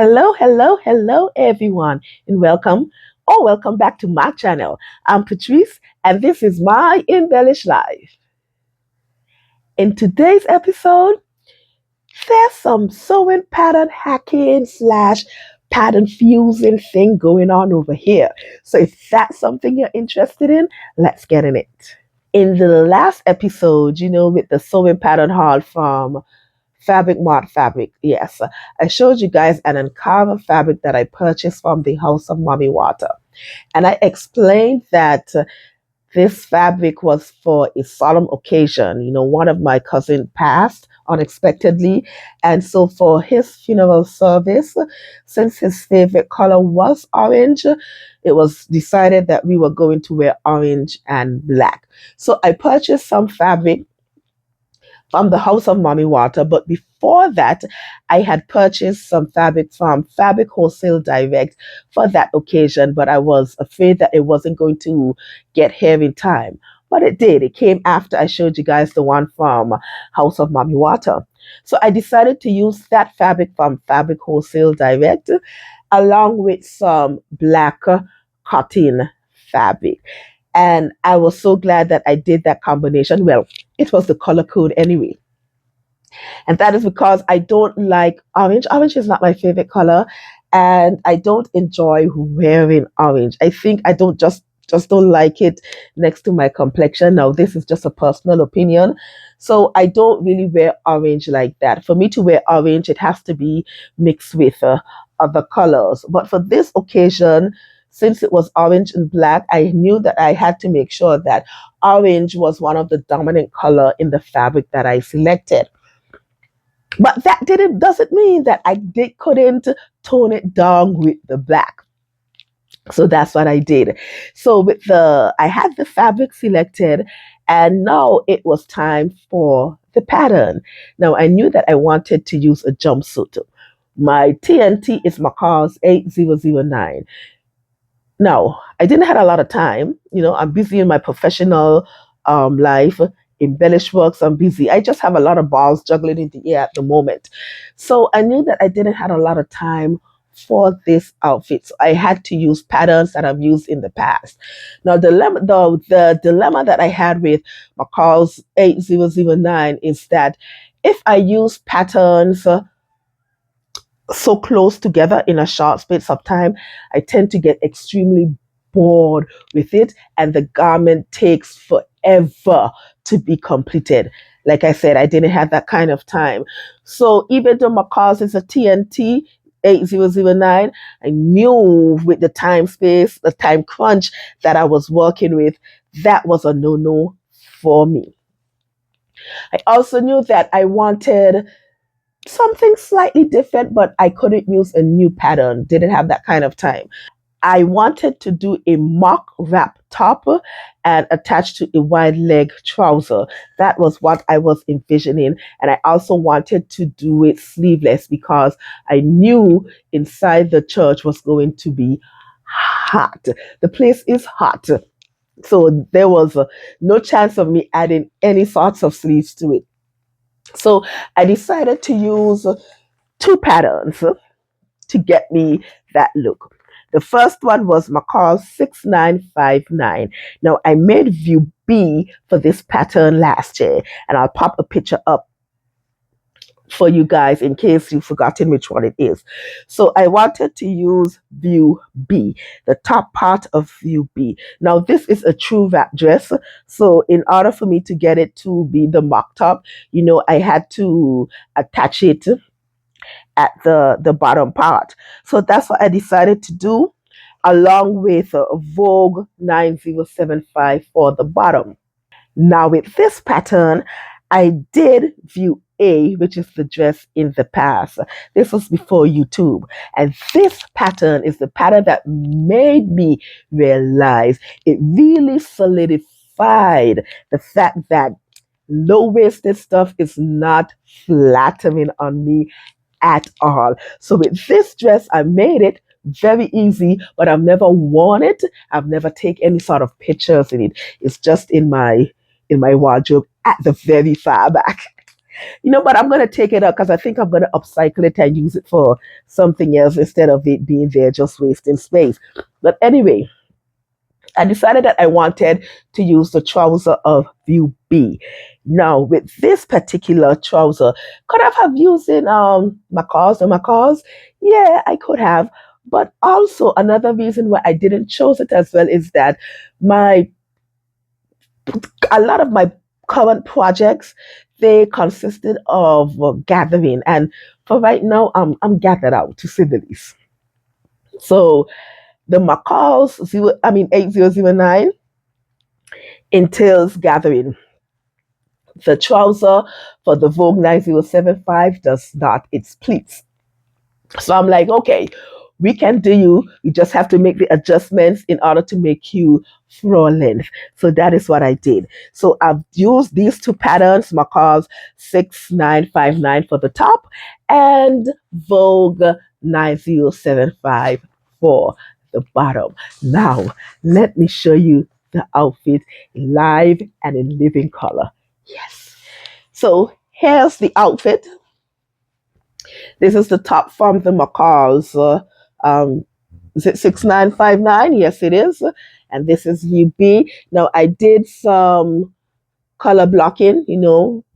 Hello, hello, hello, everyone, and welcome back to my channel. I'm Patrice, and this is my embellished life. In today's episode, there's some sewing pattern hacking slash pattern fusing thing going on over here. So if that's something you're interested in, let's get in it. In the last episode, with the sewing pattern haul from Fabric Mart Fabric. Yes, I showed you guys an uncovered fabric that I purchased from the House of Mommy Water. And I explained that this fabric was for a solemn occasion. One of my cousin passed unexpectedly. And so for his funeral service, since his favorite color was orange, it was decided that we were going to wear orange and black. So I purchased some fabric from the House of Mommy Water. But before that, I had purchased some fabric from Fabric Wholesale Direct for that occasion, but I was afraid that it wasn't going to get here in time. But it did. It came after I showed you guys the one from House of Mommy Water. So I decided to use that fabric from Fabric Wholesale Direct along with some black cotton fabric. And I was so glad that I did that combination. Well, it was the color code anyway. And that is because I don't like orange. Orange is not my favorite color. And I don't enjoy wearing orange. I think I just don't like it next to my complexion. Now, this is just a personal opinion. So I don't really wear orange like that. For me to wear orange, it has to be mixed with other colors. But for this occasion, since it was orange and black, I knew that I had to make sure that orange was one of the dominant color in the fabric that I selected. But that doesn't mean that couldn't tone it down with the black. So that's what I did. So I had the fabric selected, and now it was time for the pattern. Now I knew that I wanted to use a jumpsuit. My TNT is McCall's 8009. Now, I didn't have a lot of time. I'm busy in my professional life, embellish works, I'm busy. I just have a lot of balls juggling in the air at the moment. So I knew that I didn't have a lot of time for this outfit. So I had to use patterns that I've used in the past. Now, the dilemma that I had with McCall's 8009 is that if I use patterns so close together in a short space of time, I tend to get extremely bored with it, and the garment takes forever to be completed. Like I said, I didn't have that kind of time. So even though McCall's is a TNT 8009, I knew with the time crunch that I was working with, that was a no-no for me. I also knew that I wanted something slightly different, but I couldn't use a new pattern. Didn't have that kind of time. I wanted to do a mock wrap top and attached to a wide leg trouser. That was what I was envisioning. And I also wanted to do it sleeveless because I knew inside the church was going to be hot. The place is hot. So there was no chance of me adding any sorts of sleeves to it. So I decided to use two patterns to get me that look. The first one was McCall 6959. Now I made view B for this pattern last year, and I'll pop a picture up for you guys in case you've forgotten which one it is. So I wanted to use view B, the top part of view B. Now this is a true wrap dress. So in order for me to get it to be the mock top, I had to attach it at the bottom part. So that's what I decided to do along with Vogue 9075 for the bottom. Now with this pattern, I did view A, which is the dress in the past. This was before YouTube. And this pattern is the pattern that made me realize it really solidified the fact that low-waisted stuff is not flattering on me at all. So with this dress, I made it very easy, but I've never worn it. I've never taken any sort of pictures in it. It's just in my wardrobe at the very far back. But I'm gonna take it up because I think I'm gonna upcycle it and use it for something else instead of it being there just wasting space. But anyway, I decided that I wanted to use the trouser of view B. Now, with this particular trouser, could I have used in macaws? Yeah, I could have. But also another reason why I didn't choose it as well is that my a lot of my current projects they consisted of gathering, and for right now, I'm gathered out to say the least. So the macaws 8009 entails gathering. The trouser for the Vogue 9075 does not, it's pleats. So I'm like, okay, we can do you. You just have to make the adjustments in order to make you floor length. So that is what I did. So I've used these two patterns, Macaws 6959 for the top and Vogue 9075 for the bottom. Now, let me show you the outfit live and in living color. Yes. So here's the outfit. This is the top from the Macaws. Is it 6959? Yes, it is. And this is UB. Now, I did some color blocking,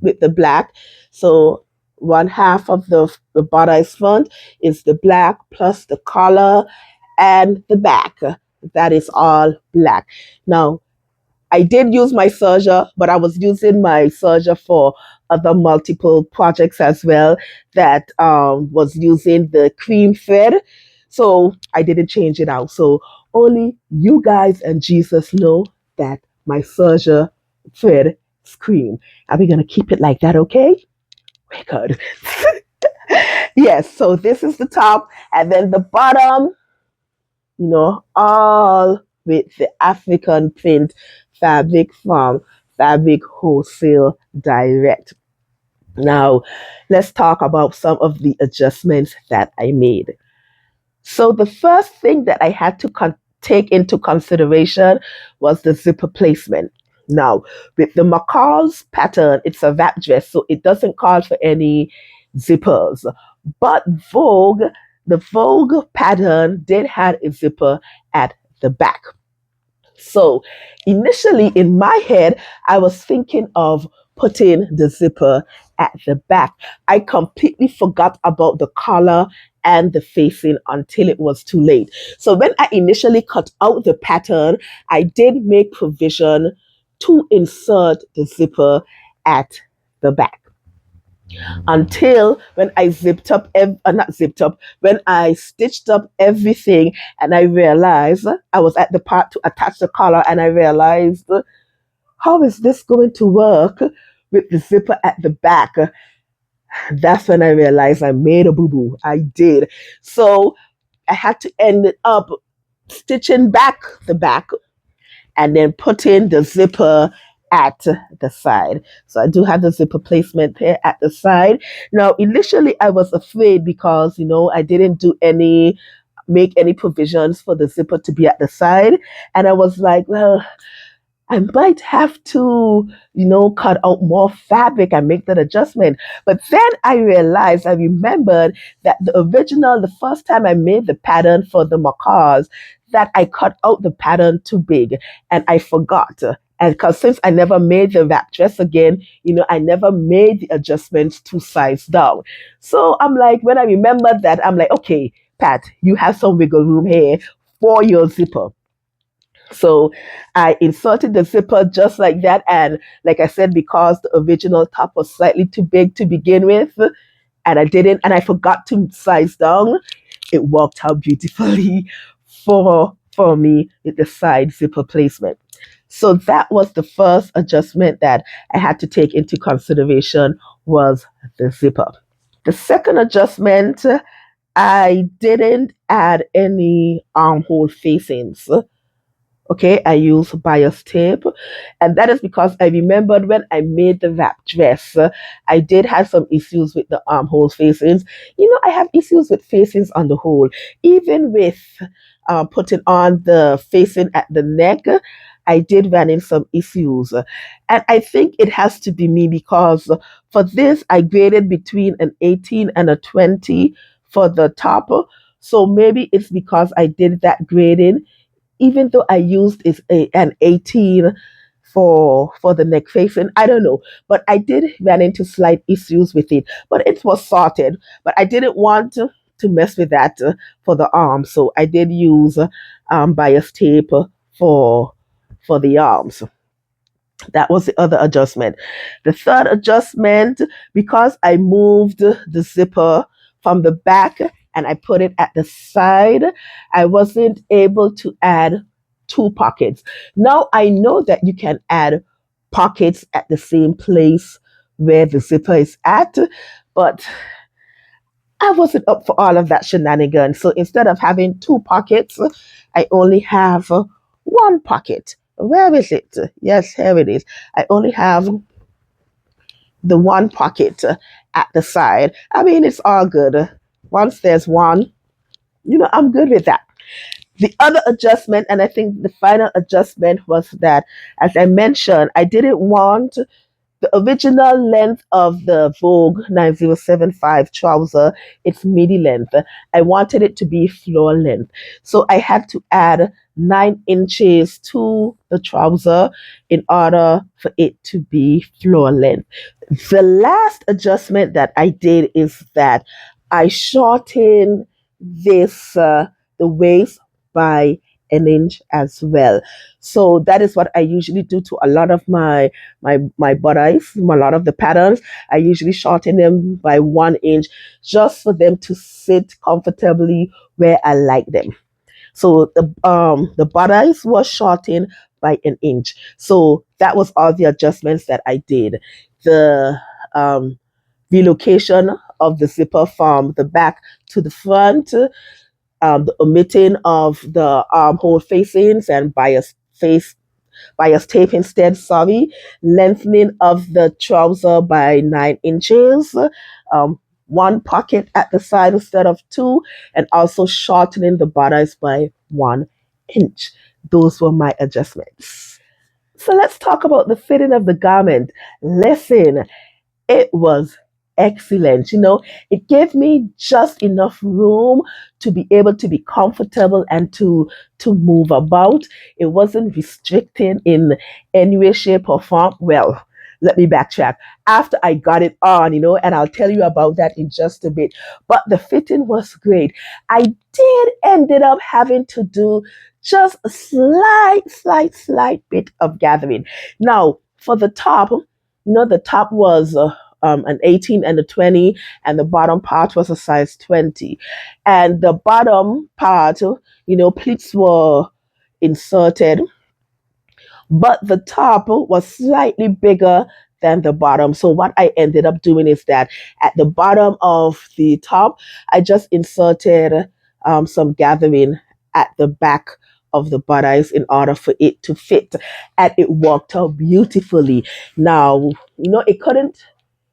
with the black. So one half of the bodice front is the black plus the collar and the back. That is all black. Now, I did use my serger, but I was using my serger for other multiple projects as well that was using the cream thread. So I didn't change it out. So only you guys and Jesus know that my serger thread is cream. Are we going to keep it like that, okay? We're good. Yes, so this is the top. And then the bottom, all with the African print fabric from Fabric Wholesale Direct. Now, let's talk about some of the adjustments that I made. So, the first thing that I had to take into consideration was the zipper placement. Now, with the Macaws pattern, it's a wrap dress, so it doesn't call for any zippers. But the Vogue pattern did have a zipper at the back. So initially in my head, I was thinking of putting the zipper at the back. I completely forgot about the collar and the facing until it was too late. So when I initially cut out the pattern, I did make provision to insert the zipper at the back until when I when I stitched up everything and I realized I was at the part to attach the collar and I realized, how is this going to work with the zipper at the back? That's when I realized I made a boo-boo. I did. So I had to end up stitching back the back and then put in the zipper at the side. So I do have the zipper placement here at the side. Now, initially I was afraid because, I didn't make any provisions for the zipper to be at the side. And I was like, well, I might have to, cut out more fabric and make that adjustment. But then I remembered that the first time I made the pattern for the macaws, that I cut out the pattern too big and I forgot. And because since I never made the wrap dress again, I never made the adjustments to size down. So I'm like, when I remember that, I'm like, okay, Pat, you have some wiggle room here for your zipper. So I inserted the zipper just like that. And like I said, because the original top was slightly too big to begin with, and I forgot to size down, it worked out beautifully for me with the side zipper placement. So that was the first adjustment that I had to take into consideration was the zipper. The second adjustment, I didn't add any armhole facings. Okay, I use bias tape, and that is because I remembered when I made the wrap dress, I did have some issues with the armhole facings. I have issues with facings on the whole, even with putting on the facing at the neck. I did run in some issues, and I think it has to be me because for this I graded between an 18 and a 20 for the top. So maybe it's because I did that grading even though I used an 18 for the neck facing. I don't know, but I did run into slight issues with it, but it was sorted. But I didn't want to mess with that for the arm, so I did use bias tape for for the arms. That was the other adjustment. The third adjustment, because I moved the zipper from the back and I put it at the side, I wasn't able to add two pockets. Now I know that you can add pockets at the same place where the zipper is at, but I wasn't up for all of that shenanigans. So instead of having two pockets, I only have one pocket. Where is it? Yes, here it is. I only have the one pocket at the side. I mean, it's all good. Once there's one, I'm good with that. The other adjustment, and I think the final adjustment was that, as I mentioned, I didn't want the original length of the Vogue 9075 trouser, it's midi length. I wanted it to be floor length. So I had to add 9 inches to the trouser in order for it to be floor length. The last adjustment that I did is that I shortened the waist by an inch as well. So that is what I usually do to a lot of my bodies, a lot of the patterns. I usually shorten them by 1 inch just for them to sit comfortably where I like them. So the bodies was shortened by an inch. So that was all the adjustments that I did. The um, relocation of the zipper from the back to the front, the omitting of the armhole facings and bias tape instead, sorry, lengthening of the trouser by 9 inches, um, one pocket at the side instead of two, and also shortening the bodice by 1 inch. Those were my adjustments. So let's talk about the fitting of the garment. Listen, it was excellent. It gave me just enough room to be able to be comfortable and to move about. It wasn't restricting in any way, shape, or form. Well, let me backtrack. After I got it on, and I'll tell you about that in just a bit. But the fitting was great. I did ended up having to do just a slight bit of gathering. Now, for the top, the top was an 18 and a 20, and the bottom part was a size 20. And the bottom part, pleats were inserted, but the top was slightly bigger than the bottom. So what I ended up doing is that at the bottom of the top, I just inserted some gathering at the back of the bodice in order for it to fit, and it worked out beautifully. Now, it couldn't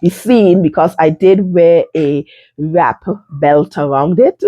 be seen because I did wear a wrap belt around it.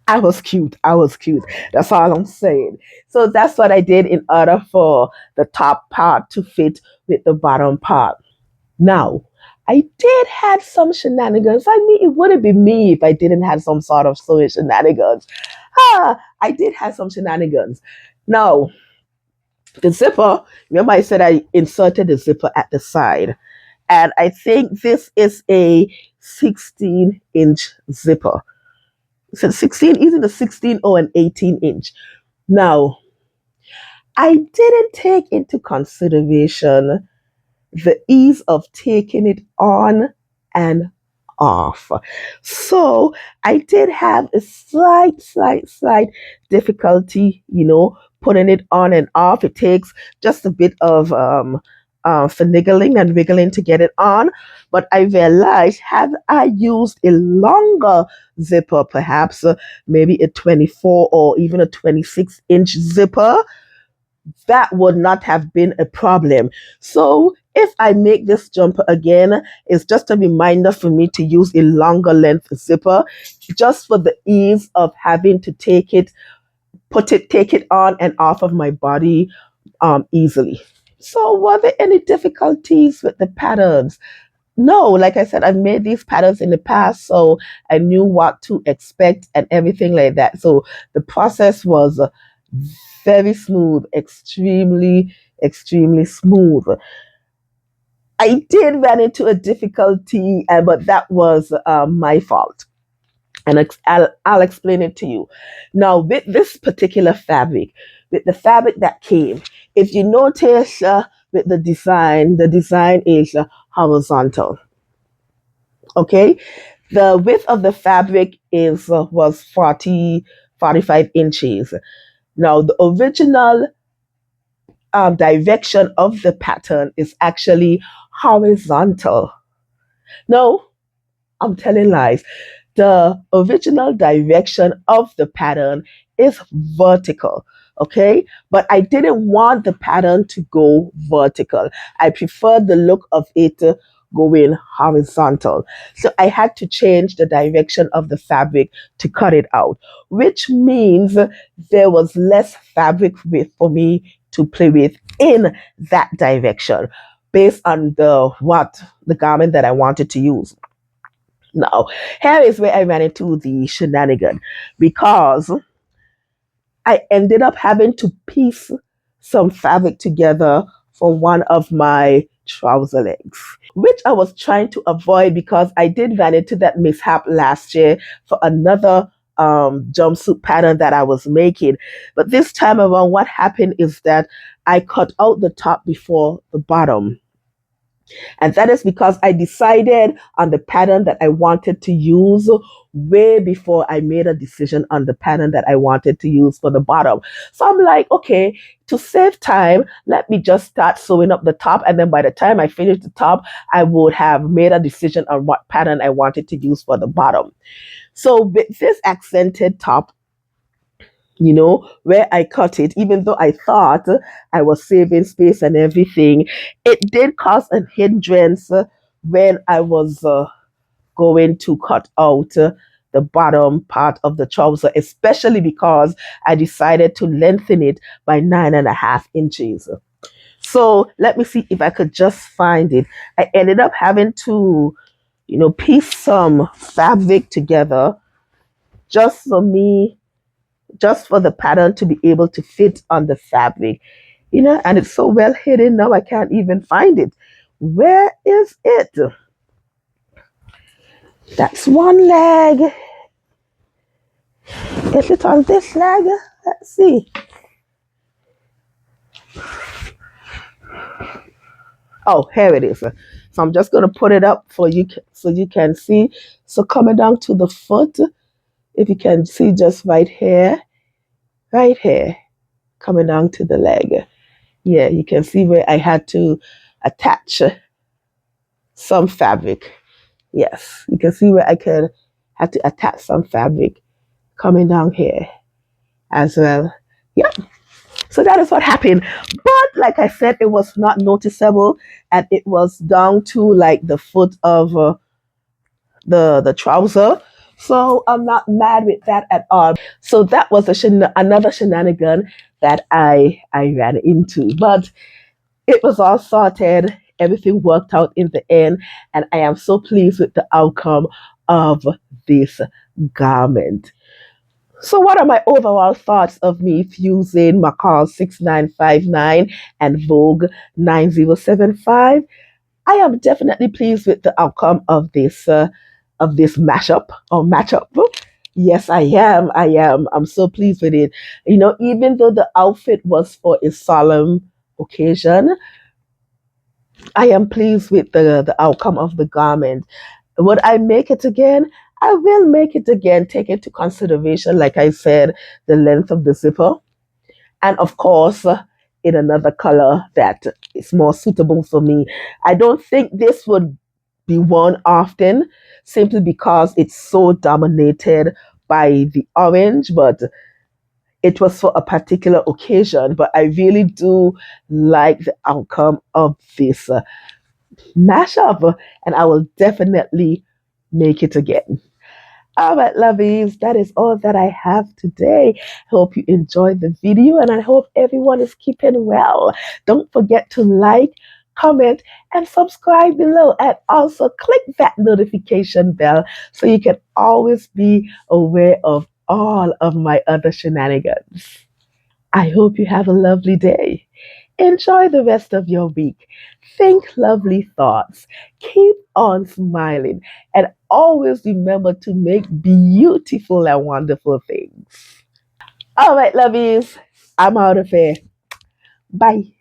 I was cute. I was cute. That's all I'm saying. So that's what I did in order for the top part to fit with the bottom part. Now, I did have some shenanigans. I mean, it wouldn't be me if I didn't have some sort of sewing shenanigans. I did have some shenanigans. Now, The zipper, remember I said I inserted the zipper at the side. And I think this is a 16-inch zipper. So 16, is it a 16 or an 18-inch? Now, I didn't take into consideration the ease of taking it on and off. So I did have a slight difficulty, putting it on and off. It takes just a bit of finagling and wiggling to get it on. But I realized had I used a longer zipper, perhaps maybe a 24 or even a 26-inch zipper, that would not have been a problem. So if I make this jumper again, it's just a reminder for me to use a longer length zipper just for the ease of having to take it on and off of my body easily. So were there any difficulties with the patterns? No, like I said, I've made these patterns in the past, so I knew what to expect and everything like that. So the process was very smooth, extremely smooth. I did run into a difficulty, but that was my fault. And I'll explain it to you. Now, with this particular fabric, with the fabric that came, if you notice with the design is horizontal. Okay, the width of the fabric is was 45 inches. Now, the original direction of the pattern is actually horizontal. No, I'm telling lies. The original direction of the pattern is vertical. Okay, but I didn't want the pattern to go vertical. I preferred the look of it going horizontal. So I had to change the direction of the fabric to cut it out, which means there was less fabric width for me to play with in that direction based on the garment that I wanted to use. Now, here is where I ran into the shenanigan because I ended up having to piece some fabric together for one of my trouser legs, which I was trying to avoid because I did run into that mishap last year for another jumpsuit pattern that I was making. But this time around, what happened is that I cut out the top before the bottom. And that is because I decided on the pattern that I wanted to use way before I made a decision on the pattern that I wanted to use for the bottom. So I'm like, okay, to save time, let me just start sewing up the top. And then by the time I finish the top, I would have made a decision on what pattern I wanted to use for the bottom. So with this accented top, where I cut it, even though I thought I was saving space and everything, it did cause a hindrance when I was going to cut out the bottom part of the trouser, especially because I decided to lengthen it by 9.5 inches. So let me see if I could just find it. I ended up having to, piece some fabric together just for me just for the pattern to be able to fit on the fabric, and it's so well hidden now I can't even find it. Where is it? That's one leg. Is it on this leg? Let's see. Oh, here it is. So I'm just going to put it up for you so you can see. So coming down to the foot, if you can see just right here, coming down to the leg. Yeah, you can see where I had to attach some fabric. Yes, you can see where I could have to attach some fabric coming down here as well. Yeah, so that is what happened. But like I said, it was not noticeable, and it was down to like the foot of the trouser. So I'm not mad with that at all. So that was another shenanigan that I ran into. But it was all sorted. Everything worked out in the end, and I am so pleased with the outcome of this garment. So, what are my overall thoughts of me fusing Macau 6959 and Vogue 9075? I am definitely pleased with the outcome of this mashup or matchup. Yes, I am. I am. I'm so pleased with it. You know, even though the outfit was for a solemn occasion, I am pleased with the outcome of the garment. Would I make it again? I will make it again, take into consideration, like I said, the length of the zipper, and of course, in another color that is more suitable for me. I don't think this would be worn often simply because it's so dominated by the orange, but it was for a particular occasion. But I really do like the outcome of this mashup, and I will definitely make it again. All right, lovies, that is all that I have today. Hope you enjoyed the video and I hope everyone is keeping well. Don't forget to like, comment, and subscribe below. And also click that notification bell so you can always be aware of all of my other shenanigans. I hope you have a lovely day. Enjoy the rest of your week. Think lovely thoughts. Keep on smiling. And always remember to make beautiful and wonderful things. All right, lovies. I'm out of here. Bye.